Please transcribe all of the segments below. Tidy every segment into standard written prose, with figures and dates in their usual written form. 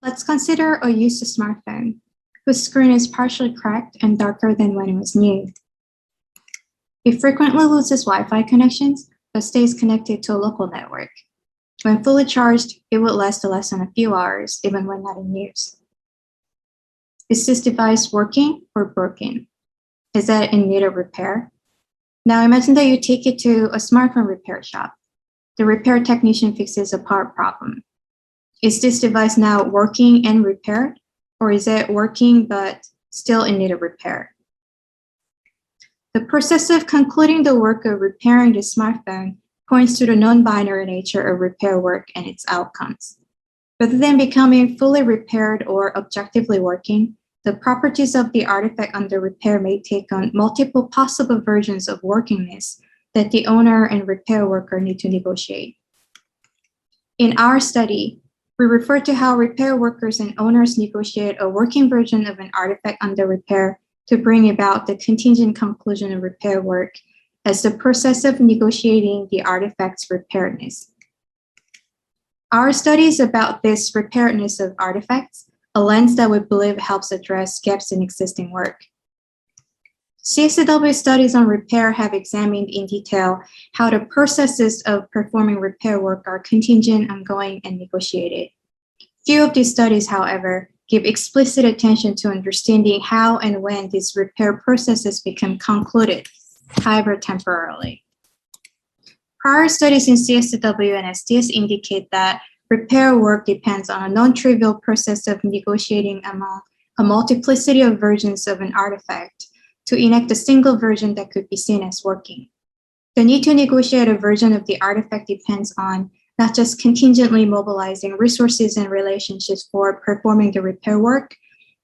Let's consider a used smartphone, whose screen is partially cracked and darker than when it was new. It frequently loses Wi-Fi connections, but stays connected to a local network. When fully charged, it would last less than a few hours, even when not in use. Is this device working or broken? Is that in need of repair? Now imagine that you take it to a smartphone repair shop. The repair technician fixes a power problem. Is this device now working and repaired, or is it working but still in need of repair? The process of concluding the work of repairing the smartphone points to the non-binary nature of repair work and its outcomes. Rather than becoming fully repaired or objectively working, the properties of the artifact under repair may take on multiple possible versions of workingness that the owner and repair worker need to negotiate. In our study, we refer to how repair workers and owners negotiate a working version of an artifact under repair to bring about the contingent conclusion of repair work as the process of negotiating the artifact's repairedness. Our study is about this repairedness of artifacts, a lens that we believe helps address gaps in existing work. CSCW studies on repair have examined in detail how the processes of performing repair work are contingent, ongoing, and negotiated. Few of these studies, however, give explicit attention to understanding how and when these repair processes become concluded, however temporarily. Prior studies in CSCW and SDS indicate that repair work depends on a non-trivial process of negotiating among a multiplicity of versions of an artifact to enact a single version that could be seen as working. The need to negotiate a version of the artifact depends on not just contingently mobilizing resources and relationships for performing the repair work,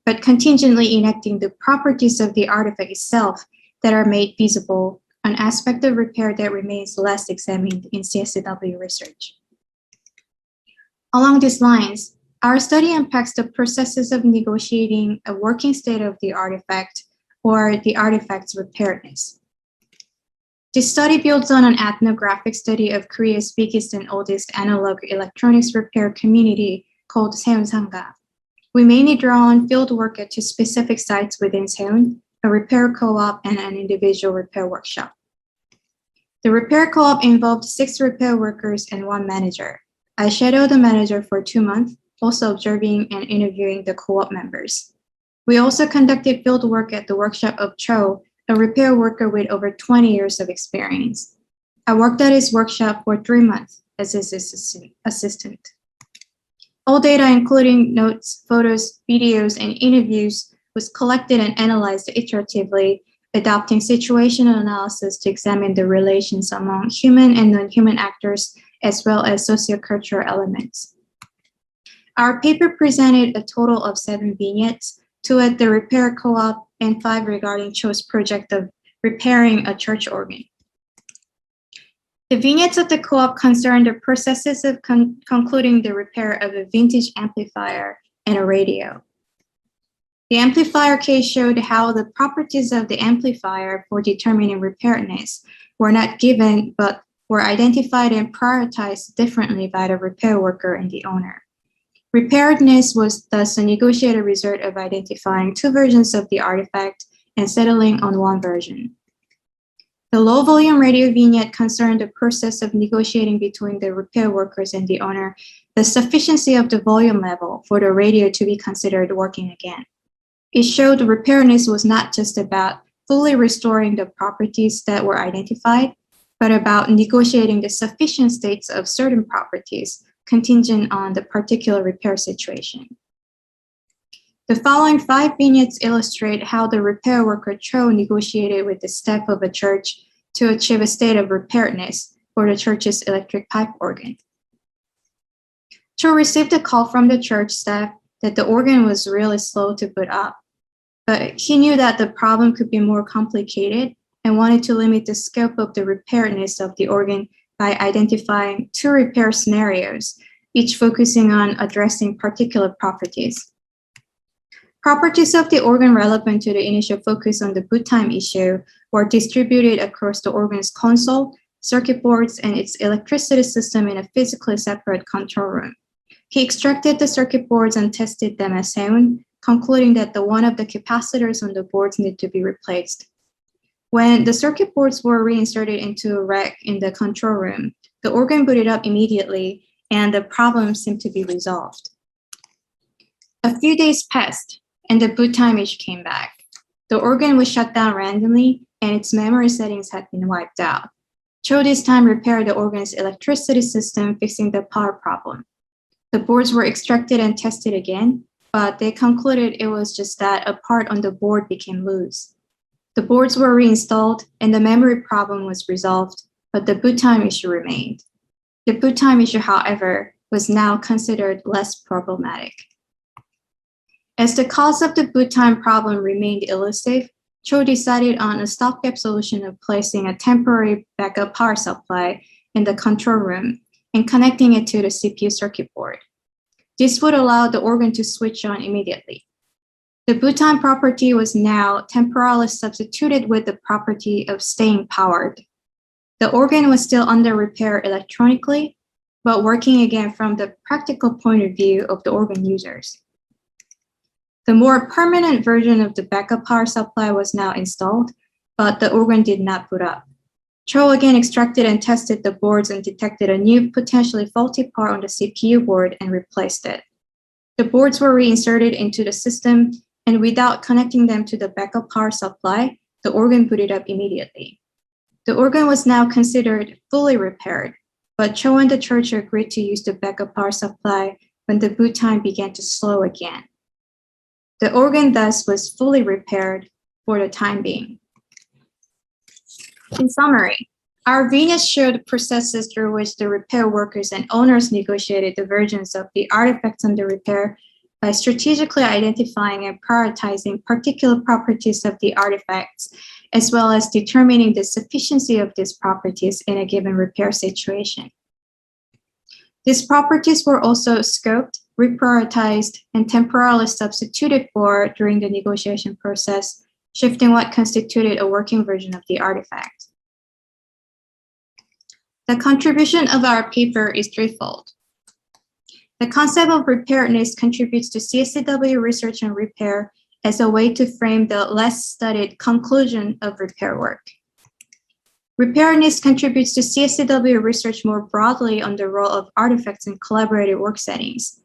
but contingently enacting the properties of the artifact itself that are made feasible, an aspect of repair that remains less examined in CSCW research. Along these lines, our study unpacks the processes of negotiating a working state of the artifact or the artifact's repairedness. This study builds on an ethnographic study of Korea's biggest and oldest analog electronics repair community called Seoul. We mainly draw on field work at two specific sites within Seoul, a repair co-op and an individual repair workshop. The repair co-op involved 6 repair workers and 1 manager. I shadowed the manager for 2 months, also observing and interviewing the co-op members. We also conducted field work at the workshop of Cho, a repair worker with over 20 years of experience. I worked at his workshop for 3 months as his assistant. All data, including notes, photos, videos, and interviews, was collected and analyzed iteratively, adopting situational analysis to examine the relations among human and non-human actors, as well as sociocultural elements. Our paper presented a total of 7 vignettes, 2 at the repair co-op and 5 regarding Cho's project of repairing a church organ. The vignettes of the co-op concern the processes of concluding the repair of a vintage amplifier and a radio. The amplifier case showed how the properties of the amplifier for determining repairedness were not given, but were identified and prioritized differently by the repair worker and the owner. Repairedness was thus a negotiated result of identifying 2 versions of the artifact and settling on 1 version. The low-volume radio vignette concerned the process of negotiating between the repair workers and the owner the sufficiency of the volume level for the radio to be considered working again. It showed repairedness was not just about fully restoring the properties that were identified, but about negotiating the sufficient states of certain properties contingent on the particular repair situation. The following 5 vignettes illustrate how the repair worker Cho negotiated with the staff of a church to achieve a state of repairedness for the church's electric pipe organ. Cho received a call from the church staff that the organ was really slow to boot up, but he knew that the problem could be more complicated and wanted to limit the scope of the repairedness of the organ by identifying 2 repair scenarios, each focusing on addressing particular properties. Properties of the organ relevant to the initial focus on the boot time issue were distributed across the organ's console, circuit boards, and its electricity system in a physically separate control room. He extracted the circuit boards and tested them at Seoul, concluding that one of the capacitors on the boards needed to be replaced. When the circuit boards were reinserted into a rack in the control room, the organ booted up immediately, and the problem seemed to be resolved. A few days passed, and the boot time issue came back. The organ was shut down randomly, and its memory settings had been wiped out. Cho this time repaired the organ's electricity system, fixing the power problem. The boards were extracted and tested again, but they concluded it was just that a part on the board became loose. The boards were reinstalled, and the memory problem was resolved, but the boot time issue remained. The boot time issue, however, was now considered less problematic. As the cause of the boot time problem remained elusive, Cho decided on a stopgap solution of placing a temporary backup power supply in the control room and connecting it to the CPU circuit board. This would allow the organ to switch on immediately. The boot time property was now temporarily substituted with the property of staying powered. The organ was still under repair electronically, but working again from the practical point of view of the organ users. The more permanent version of the backup power supply was now installed, but the organ did not boot up. Cho again extracted and tested the boards and detected a new potentially faulty part on the CPU board and replaced it. The boards were reinserted into the system, and without connecting them to the backup power supply, the organ booted up immediately. The organ was now considered fully repaired, but Cho and the church agreed to use the backup power supply when the boot time began to slow again. The organ thus was fully repaired for the time being. In summary, our Venus showed processes through which the repair workers and owners negotiated the versions of the artifacts under repair by strategically identifying and prioritizing particular properties of the artifacts, as well as determining the sufficiency of these properties in a given repair situation. These properties were also scoped, reprioritized, and temporarily substituted for during the negotiation process, shifting what constituted a working version of the artifact. The contribution of our paper is threefold. The concept of preparedness contributes to CSCW research and repair as a way to frame the less studied conclusion of repair work. Preparedness contributes to CSCW research more broadly on the role of artifacts in collaborative work settings.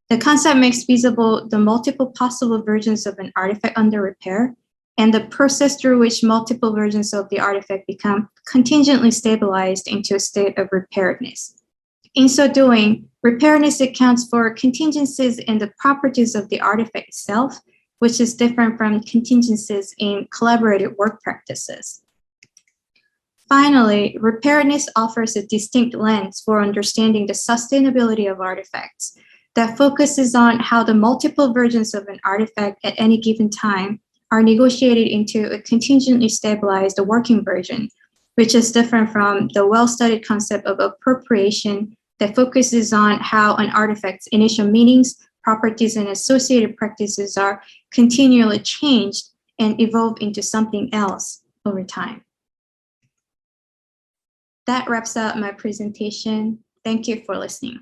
The concept makes feasible the multiple possible versions of an artifact under repair and the process through which multiple versions of the artifact become contingently stabilized into a state of preparedness. In so doing, preparedness accounts for contingencies in the properties of the artifact itself, which is different from contingencies in collaborative work practices. Finally, preparedness offers a distinct lens for understanding the sustainability of artifacts that focuses on how the multiple versions of an artifact at any given time are negotiated into a contingently stabilized working version, which is different from the well-studied concept of appropriation that focuses on how an artifact's initial meanings, properties, and associated practices are continually changed and evolve into something else over time. That wraps up my presentation. Thank you for listening.